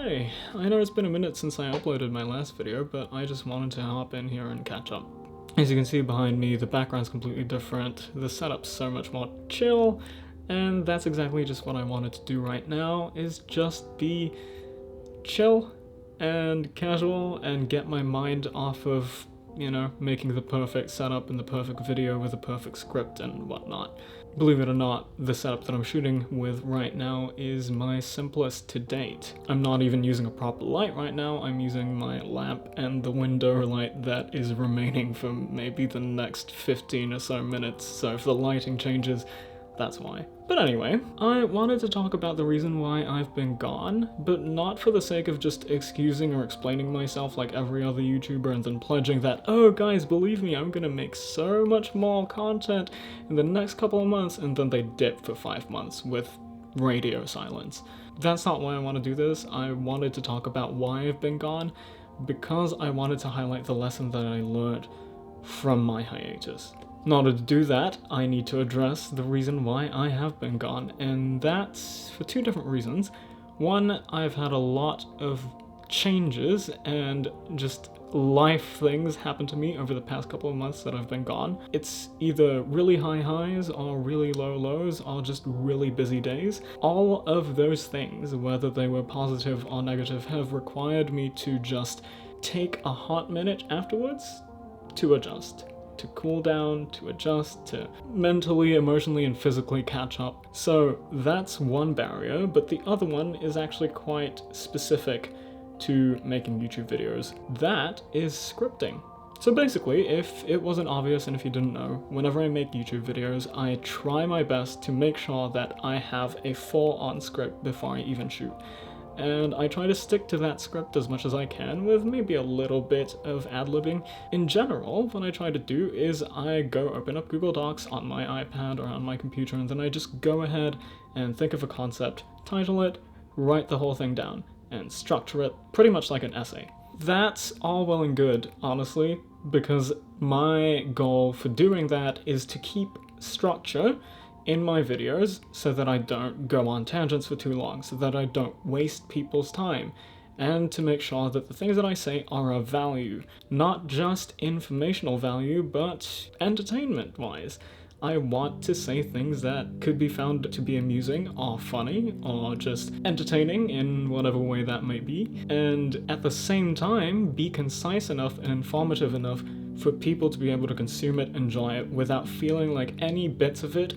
Hey, I know it's been a minute since I uploaded my last video, but I just wanted to hop in here and catch up. As you can see behind me, the background's completely different, the setup's so much more chill, and that's exactly just what I wanted to do right now, is just be chill and casual and get my mind off of, making the perfect setup and the perfect video with a perfect script and whatnot. Believe it or not, the setup that I'm shooting with right now is my simplest to date. I'm not even using a proper light right now, I'm using my lamp and the window light that is remaining for maybe the next 15 or so minutes, so if the lighting changes, that's why. But anyway, I wanted to talk about the reason why I've been gone, but not for the sake of just excusing or explaining myself like every other YouTuber and then pledging that, oh guys, believe me, I'm gonna make so much more content in the next couple of months, and then they dip for 5 months with radio silence. That's not why I want to do this. I wanted to talk about why I've been gone, because I wanted to highlight the lesson that I learned from my hiatus. In order to do that, I need to address the reason why I have been gone, and that's for two different reasons. One, I've had a lot of changes and just life things happen to me over the past couple of months that I've been gone. It's either really high highs or really low lows or just really busy days. All of those things, whether they were positive or negative, have required me to just take a hot minute afterwards to adjust. To cool down, to adjust, to mentally, emotionally, and physically catch up. So that's one barrier, but the other one is actually quite specific to making YouTube videos. That is scripting. So basically, if it wasn't obvious and if you didn't know, whenever I make YouTube videos, I try my best to make sure that I have a full-on script before I even shoot. And I try to stick to that script as much as I can, with maybe a little bit of ad-libbing. In general, what I try to do is I go open up Google Docs on my iPad or on my computer, and then I just go ahead and think of a concept, title it, write the whole thing down, and structure it pretty much like an essay. That's all well and good, honestly, because my goal for doing that is to keep structure in my videos so that I don't go on tangents for too long, so that I don't waste people's time, and to make sure that the things that I say are of value, not just informational value, but entertainment-wise. I want to say things that could be found to be amusing or funny or just entertaining in whatever way that may be, and at the same time be concise enough and informative enough for people to be able to consume it, enjoy it, without feeling like any bits of it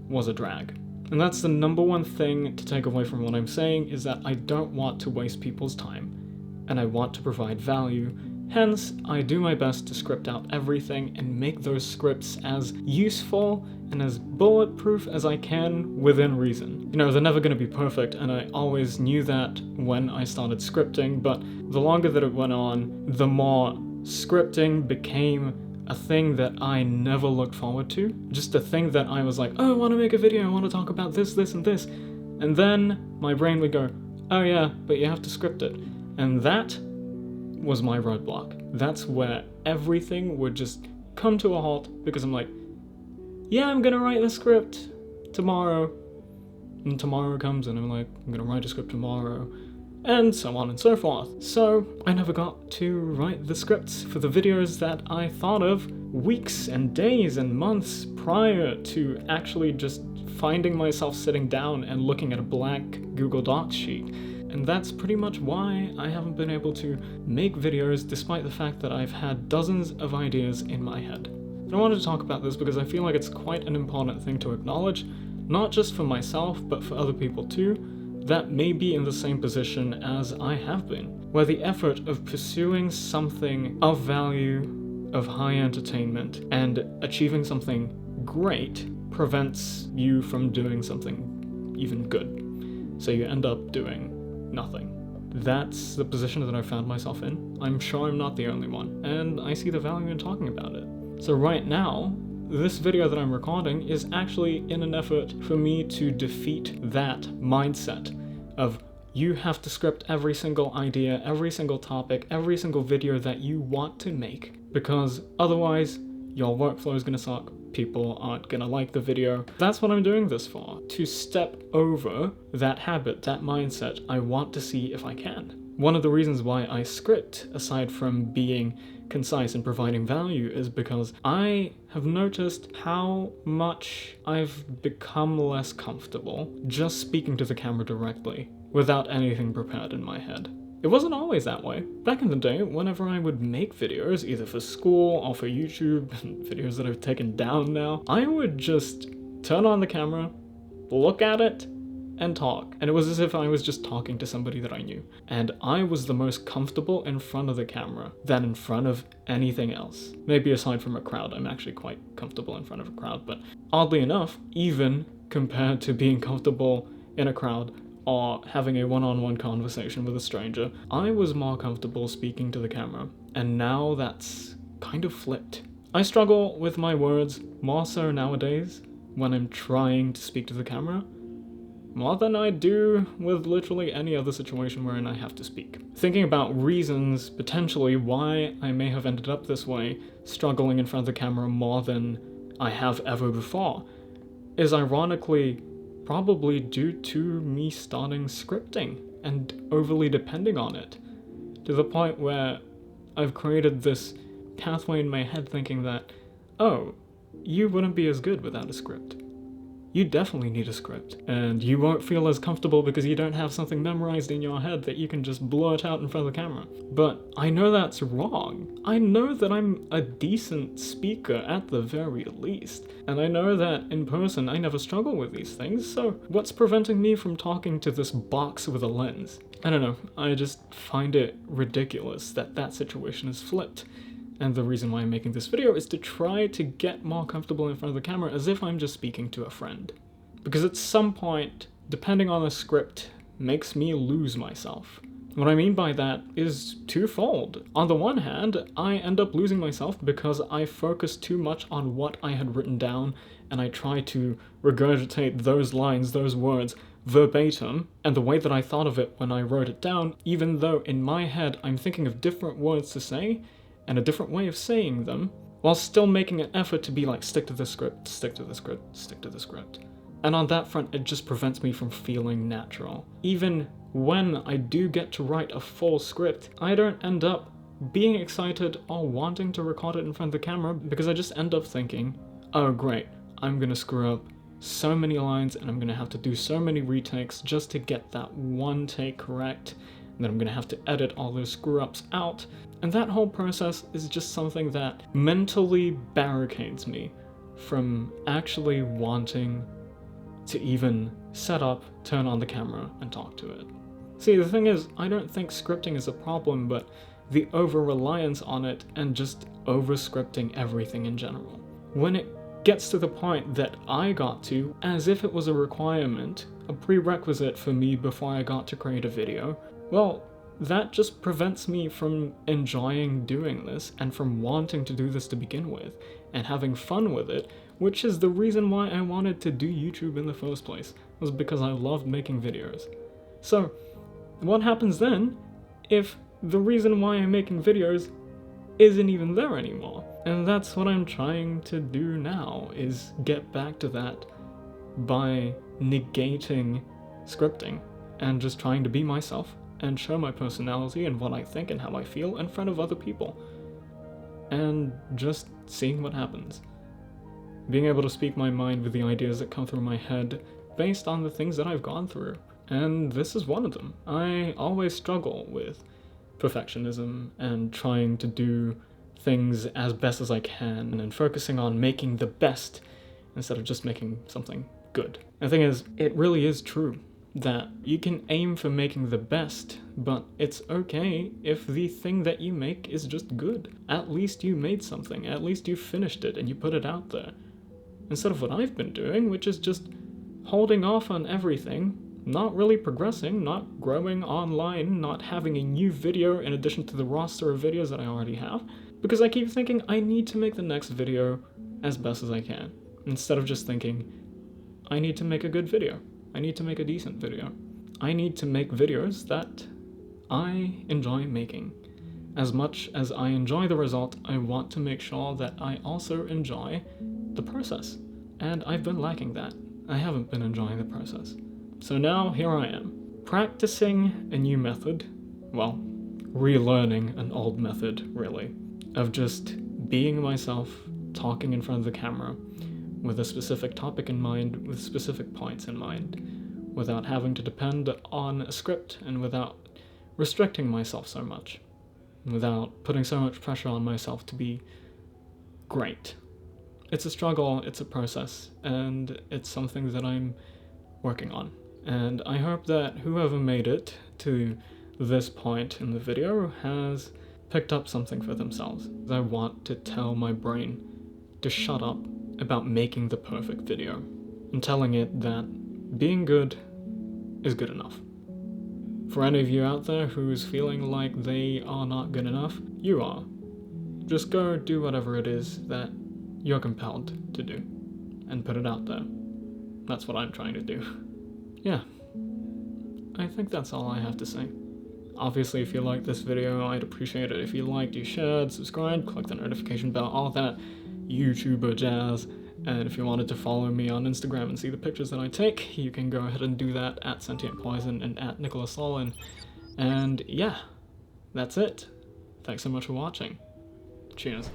was a drag. And that's the number one thing to take away from what I'm saying, is that I don't want to waste people's time, and I want to provide value. Hence, I do my best to script out everything and make those scripts as useful and as bulletproof as I can within reason. They're never going to be perfect, and I always knew that when I started scripting, but the longer that it went on, the more scripting became a thing that I never looked forward to. Just a thing that I was like, oh, I want to make a video, I want to talk about this, this, and this. And then my brain would go, oh yeah, but you have to script it. And that was my roadblock. That's where everything would just come to a halt, because I'm like, yeah, I'm gonna write the script tomorrow. And tomorrow comes and I'm like, I'm gonna write a script tomorrow. And so on and so forth. So I never got to write the scripts for the videos that I thought of weeks and days and months prior to actually just finding myself sitting down and looking at a blank Google Docs sheet. And that's pretty much why I haven't been able to make videos, despite the fact that I've had dozens of ideas in my head. And I wanted to talk about this because I feel like it's quite an important thing to acknowledge, not just for myself, but for other people too, that may be in the same position as I have been, where the effort of pursuing something of value, of high entertainment, and achieving something great prevents you from doing something even good. So you end up doing nothing. That's the position that I found myself in. I'm sure I'm not the only one, and I see the value in talking about it. So right now, this video that I'm recording is actually in an effort for me to defeat that mindset of you have to script every single idea, every single topic, every single video that you want to make, because otherwise your workflow is gonna suck, people aren't gonna like the video. That's what I'm doing this for, to step over that habit, that mindset. I want to see if I can. One of the reasons why I script, aside from being concise and providing value, is because I have noticed how much I've become less comfortable just speaking to the camera directly without anything prepared in my head. It wasn't always that way. Back in the day, whenever I would make videos, either for school or for YouTube, videos that I've taken down now, I would just turn on the camera, look at it, and talk. And it was as if I was just talking to somebody that I knew. And I was the most comfortable in front of the camera than in front of anything else. Maybe aside from a crowd, I'm actually quite comfortable in front of a crowd, but oddly enough, even compared to being comfortable in a crowd or having a one-on-one conversation with a stranger, I was more comfortable speaking to the camera. And now that's kind of flipped. I struggle with my words more so nowadays when I'm trying to speak to the camera, more than I do with literally any other situation wherein I have to speak. Thinking about reasons, potentially, why I may have ended up this way, struggling in front of the camera more than I have ever before, is ironically probably due to me starting scripting and overly depending on it, to the point where I've created this pathway in my head thinking that, oh, you wouldn't be as good without a script. You definitely need a script, and you won't feel as comfortable because you don't have something memorized in your head that you can just blurt out in front of the camera. But I know that's wrong. I know that I'm a decent speaker at the very least, and I know that in person I never struggle with these things, so what's preventing me from talking to this box with a lens? I don't know, I just find it ridiculous that that situation is flipped. And the reason why I'm making this video is to try to get more comfortable in front of the camera as if I'm just speaking to a friend. Because at some point, depending on the script, makes me lose myself. What I mean by that is twofold. On the one hand, I end up losing myself because I focus too much on what I had written down, and I try to regurgitate those lines, those words, verbatim, and the way that I thought of it when I wrote it down, even though in my head I'm thinking of different words to say, and a different way of saying them, while still making an effort to be like, stick to the script, stick to the script, stick to the script. And on that front, it just prevents me from feeling natural. Even when I do get to write a full script, I don't end up being excited or wanting to record it in front of the camera because I just end up thinking, oh great, I'm gonna screw up so many lines and I'm gonna have to do so many retakes just to get that one take correct, and then I'm gonna have to edit all those screw-ups out. And that whole process is just something that mentally barricades me from actually wanting to even set up, turn on the camera, and talk to it. See, the thing is, I don't think scripting is a problem, but the over-reliance on it and just over-scripting everything in general. When it gets to the point that I got to, as if it was a requirement, a prerequisite for me before I got to create a video, well, that just prevents me from enjoying doing this and from wanting to do this to begin with and having fun with it, which is the reason why I wanted to do YouTube in the first place, was because I loved making videos. So, what happens then if the reason why I'm making videos isn't even there anymore? And that's what I'm trying to do now, is get back to that by negating scripting and just trying to be myself and show my personality and what I think and how I feel in front of other people. And just seeing what happens. Being able to speak my mind with the ideas that come through my head based on the things that I've gone through. And this is one of them. I always struggle with perfectionism and trying to do things as best as I can and focusing on making the best instead of just making something good. The thing is, it really is true that you can aim for making the best, but it's okay if the thing that you make is just good. At least you made something, at least you finished it and you put it out there. Instead of what I've been doing, which is just holding off on everything, not really progressing, not growing online, not having a new video in addition to the roster of videos that I already have, because I keep thinking I need to make the next video as best as I can, instead of just thinking, I need to make a good video. I need to make a decent video. I need to make videos that I enjoy making. As much as I enjoy the result, I want to make sure that I also enjoy the process. And I've been lacking that. I haven't been enjoying the process. So now, here I am, practicing a new method, well, relearning an old method, really, of just being myself, talking in front of the camera, with a specific topic in mind, with specific points in mind, without having to depend on a script and without restricting myself so much, without putting so much pressure on myself to be great. It's a struggle, it's a process, and it's something that I'm working on. And I hope that whoever made it to this point in the video has picked up something for themselves. I want to tell my brain to shut up about making the perfect video and telling it that being good is good enough. For any of you out there who's feeling like they are not good enough, you are. Just go do whatever it is that you're compelled to do and put it out there. That's what I'm trying to do. Yeah, I think that's all I have to say. Obviously, if you liked this video, I'd appreciate it if you liked, you shared, subscribed, click the notification bell, all that YouTuber jazz. And if you wanted to follow me on Instagram and see the pictures that I take, you can go ahead and do that at Sentient Poison and at Nicholas Solin. And yeah, that's it. Thanks so much for watching. Cheers.